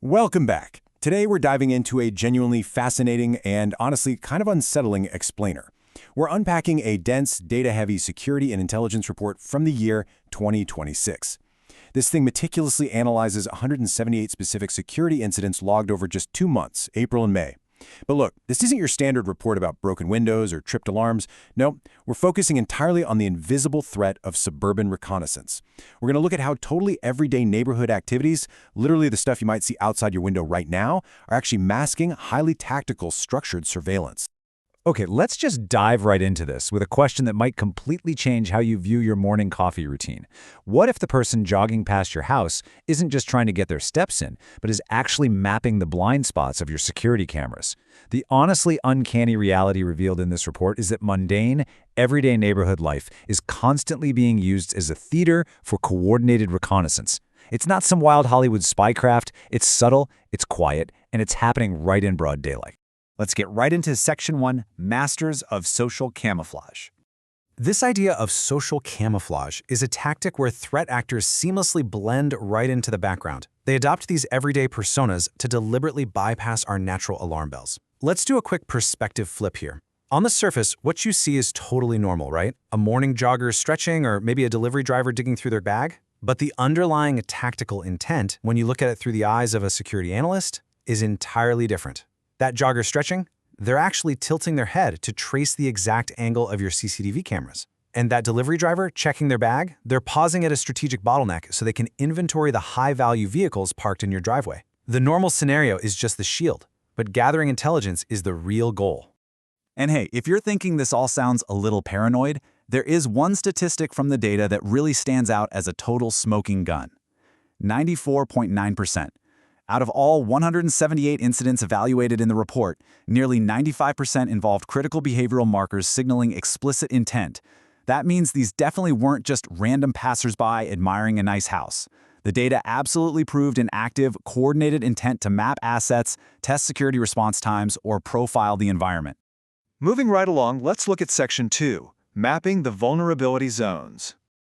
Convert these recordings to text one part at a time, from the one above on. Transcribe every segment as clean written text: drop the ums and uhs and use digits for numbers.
Welcome back. Today we're diving into a genuinely fascinating and honestly kind of unsettling explainer. We're unpacking a dense, data-heavy security and intelligence report from the year 2026. This thing meticulously analyzes 178 specific security incidents logged over just 2 months, April and May. But look, this isn't your standard report about broken windows or tripped alarms. No, we're focusing entirely on the invisible threat of suburban reconnaissance. We're going to look at how totally everyday neighborhood activities, literally the stuff you might see outside your window right now, are actually masking highly tactical, structured surveillance. Okay, let's just dive right into this with a question that might completely change how you view your morning coffee routine. What if the person jogging past your house isn't just trying to get their steps in, but is actually mapping the blind spots of your security cameras? The honestly uncanny reality revealed in this report is that mundane, everyday neighborhood life is constantly being used as a theater for coordinated reconnaissance. It's not some wild Hollywood spycraft, it's subtle, it's quiet, and it's happening right in broad daylight. Let's get right into Section 1, Masters of Social Camouflage. This idea of social camouflage is a tactic where threat actors seamlessly blend right into the background. They adopt these everyday personas to deliberately bypass our natural alarm bells. Let's do a quick perspective flip here. On the surface, what you see is totally normal, right? A morning jogger stretching or maybe a delivery driver digging through their bag. But the underlying tactical intent, when you look at it through the eyes of a security analyst, is entirely different. That jogger stretching, they're actually tilting their head to trace the exact angle of your CCTV cameras. And that delivery driver checking their bag, they're pausing at a strategic bottleneck so they can inventory the high-value vehicles parked in your driveway. The normal scenario is just the shield, but gathering intelligence is the real goal. And hey, if you're thinking this all sounds a little paranoid, there is one statistic from the data that really stands out as a total smoking gun. 94.9%. Out of all 178 incidents evaluated in the report, nearly 95% involved critical behavioral markers signaling explicit intent. That means these definitely weren't just random passersby admiring a nice house. The data absolutely proved an active, coordinated intent to map assets, test security response times, or profile the environment. Moving right along, let's look at Section 2, Mapping the Vulnerability Zones.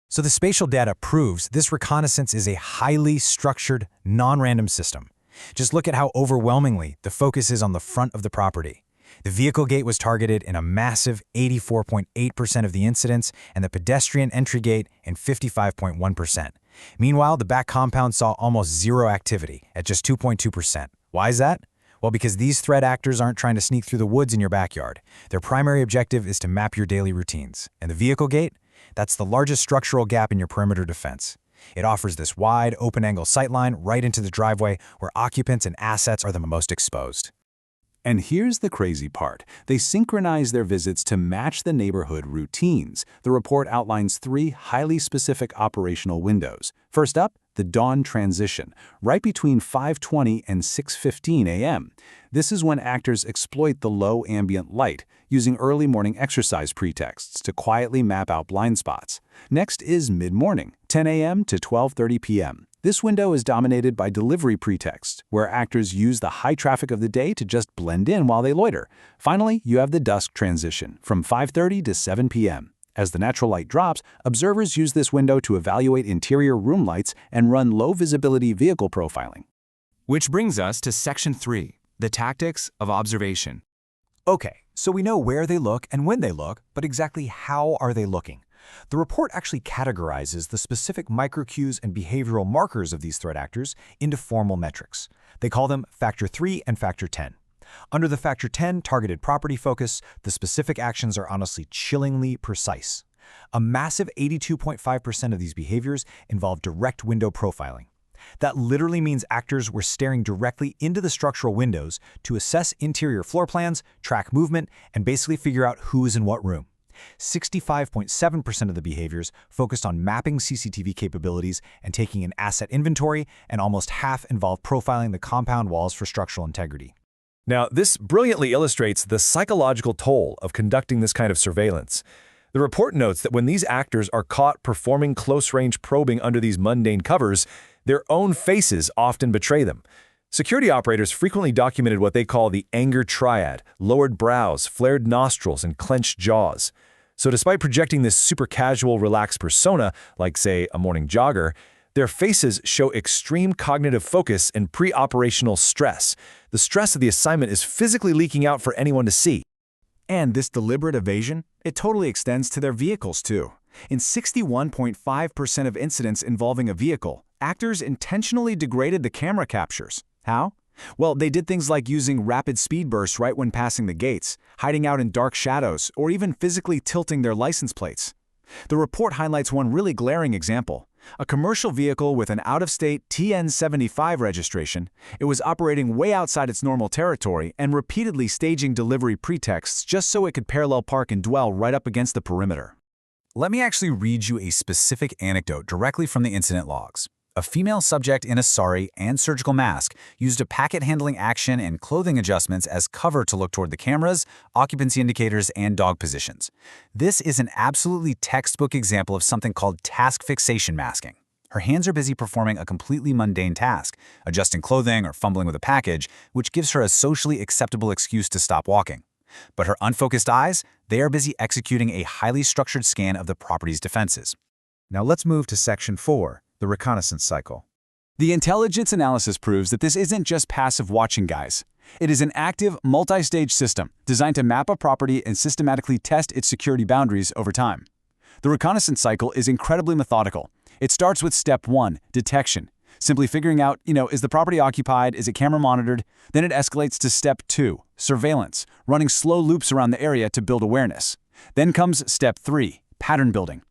So the spatial data proves this reconnaissance is a highly structured, non-random system. Just look at how overwhelmingly the focus is on the front of the property. The vehicle gate was targeted in a massive 84.8% of the incidents, and the pedestrian entry gate in 55.1%. Meanwhile, the back compound saw almost zero activity at just 2.2%. Why is that? Well, because these threat actors aren't trying to sneak through the woods in your backyard. Their primary objective is to map your daily routines. And the vehicle gate? That's the largest structural gap in your perimeter defense. It offers this wide, open-angle sightline right into the driveway where occupants and assets are the most exposed. And here's the crazy part. They synchronize their visits to match the neighborhood routines. The report outlines 3 highly specific operational windows. First up, the dawn transition, right between 5:20 and 6:15 a.m. This is when actors exploit the low ambient light, using early morning exercise pretexts to quietly map out blind spots. Next is mid-morning, 10 a.m. to 12:30 p.m. This window is dominated by delivery pretexts, where actors use the high traffic of the day to just blend in while they loiter. Finally, you have the dusk transition, from 5:30 to 7 p.m. As the natural light drops, observers use this window to evaluate interior room lights and run low-visibility vehicle profiling. Which brings us to Section 3, the tactics of observation. Okay, so we know where they look and when they look, but exactly how are they looking? The report actually categorizes the specific microcues and behavioral markers of these threat actors into formal metrics. They call them Factor 3 and Factor 10. Under the Factor 10 targeted property focus, the specific actions are honestly chillingly precise. A massive 82.5% of these behaviors involve direct window profiling. That literally means actors were staring directly into the structural windows to assess interior floor plans, track movement, and basically figure out who is in what room. 65.7% of the behaviors focused on mapping CCTV capabilities and taking an asset inventory, and almost half involved profiling the compound walls for structural integrity. Now, this brilliantly illustrates the psychological toll of conducting this kind of surveillance. The report notes that when these actors are caught performing close-range probing under these mundane covers, their own faces often betray them. Security operators frequently documented what they call the anger triad: lowered brows, flared nostrils, and clenched jaws. So despite projecting this super casual, relaxed persona, like, say, a morning jogger, Their faces show extreme cognitive focus and pre-operational stress. The stress of the assignment is physically leaking out for anyone to see. And this deliberate evasion, it totally extends to their vehicles too. In 61.5% of incidents involving a vehicle, actors intentionally degraded the camera captures. How? Well, they did things like using rapid speed bursts right when passing the gates, hiding out in dark shadows, or even physically tilting their license plates. The report highlights one really glaring example. A commercial vehicle with an out-of-state TN75 registration. It was operating way outside its normal territory and repeatedly staging delivery pretexts just so it could parallel park and dwell right up against the perimeter. Let me actually read you a specific anecdote directly from the incident logs. A female subject in a sari and surgical mask used a packet handling action and clothing adjustments as cover to look toward the cameras, occupancy indicators, and dog positions. This is an absolutely textbook example of something called task fixation masking. Her hands are busy performing a completely mundane task, adjusting clothing or fumbling with a package, which gives her a socially acceptable excuse to stop walking. But her unfocused eyes, they are busy executing a highly structured scan of the property's defenses. Now let's move to Section 4. The reconnaissance cycle. The intelligence analysis proves that this isn't just passive watching, guys. It is an active, multi-stage system designed to map a property and systematically test its security boundaries over time. The reconnaissance cycle is incredibly methodical. It starts with step 1, detection. Simply figuring out, is the property occupied, is it camera monitored? Then it escalates to step 2, surveillance, running slow loops around the area to build awareness. Then comes step 3, pattern building.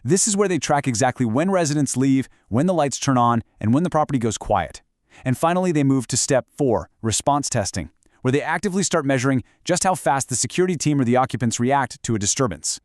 This is where they track exactly when residents leave, when the lights turn on, and when the property goes quiet. And finally, they move to step 4, response testing, where they actively start measuring just how fast the security team or the occupants react to a disturbance.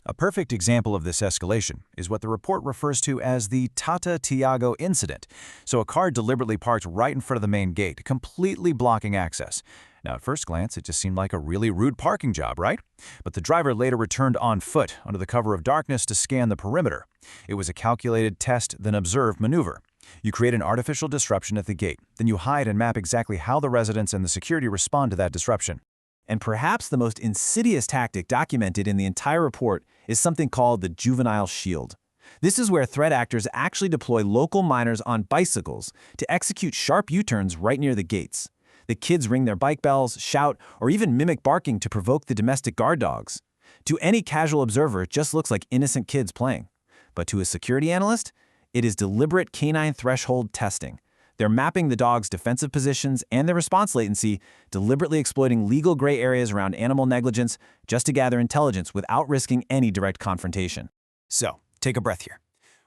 A perfect example of this escalation is what the report refers to as the Tata Tiago incident. So a car deliberately parked right in front of the main gate, completely blocking access. Now, at first glance, it just seemed like a really rude parking job, right? But the driver later returned on foot under the cover of darkness to scan the perimeter. It was a calculated test, then observed maneuver. You create an artificial disruption at the gate, then you hide and map exactly how the residents and the security respond to that disruption. And perhaps the most insidious tactic documented in the entire report is something called the juvenile shield. This is where threat actors actually deploy local minors on bicycles to execute sharp U-turns right near the gates. The kids ring their bike bells, shout, or even mimic barking to provoke the domestic guard dogs. To any casual observer, it just looks like innocent kids playing. But to a security analyst, it is deliberate canine threshold testing. They're mapping the dog's defensive positions and their response latency, deliberately exploiting legal gray areas around animal negligence just to gather intelligence without risking any direct confrontation. So, take a breath here.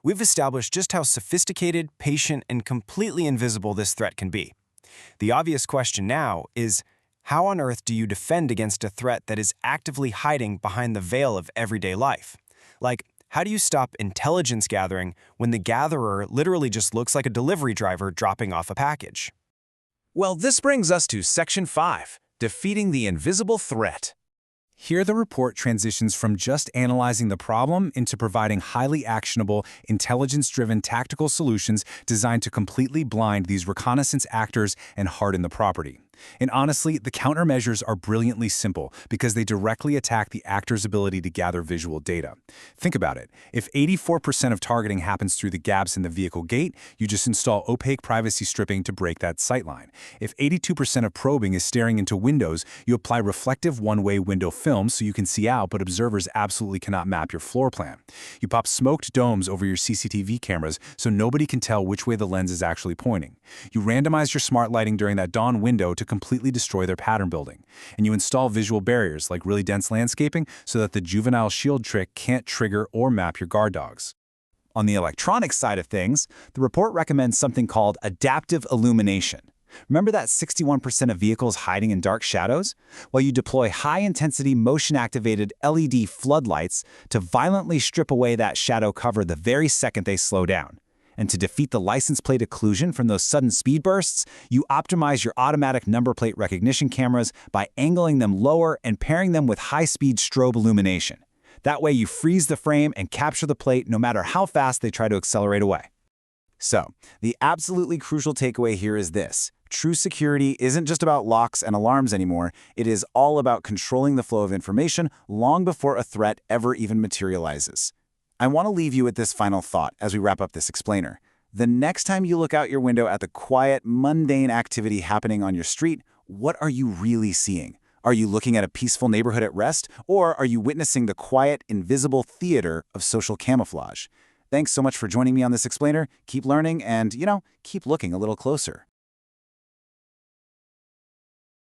We've established just how sophisticated, patient, and completely invisible this threat can be. The obvious question now is, how on earth do you defend against a threat that is actively hiding behind the veil of everyday life? Like, how do you stop intelligence gathering when the gatherer literally just looks like a delivery driver dropping off a package? Well, this brings us to Section 5, defeating the invisible threat. Here the report transitions from just analyzing the problem into providing highly actionable, intelligence-driven tactical solutions designed to completely blind these reconnaissance actors and harden the property. And honestly, the countermeasures are brilliantly simple because they directly attack the actor's ability to gather visual data. Think about it. If 84% of targeting happens through the gaps in the vehicle gate, you just install opaque privacy stripping to break that sightline. If 82% of probing is staring into windows, you apply reflective one-way window film so you can see out, but observers absolutely cannot map your floor plan. You pop smoked domes over your CCTV cameras so nobody can tell which way the lens is actually pointing. You randomize your smart lighting during that dawn window to completely destroy their pattern building. And you install visual barriers like really dense landscaping so that the juvenile shield trick can't trigger or map your guard dogs. On the electronic side of things, the report recommends something called adaptive illumination. Remember that 61% of vehicles hiding in dark shadows? Well, you deploy high-intensity, motion-activated LED floodlights to violently strip away that shadow cover the very second they slow down. And to defeat the license plate occlusion from those sudden speed bursts, you optimize your automatic number plate recognition cameras by angling them lower and pairing them with high-speed strobe illumination. That way you freeze the frame and capture the plate no matter how fast they try to accelerate away. So, the absolutely crucial takeaway here is this. True security isn't just about locks and alarms anymore. It is all about controlling the flow of information long before a threat ever even materializes. I want to leave you with this final thought as we wrap up this explainer. The next time you look out your window at the quiet, mundane activity happening on your street, what are you really seeing? Are you looking at a peaceful neighborhood at rest, or are you witnessing the quiet, invisible theater of social camouflage? Thanks so much for joining me on this explainer. Keep learning and, keep looking a little closer.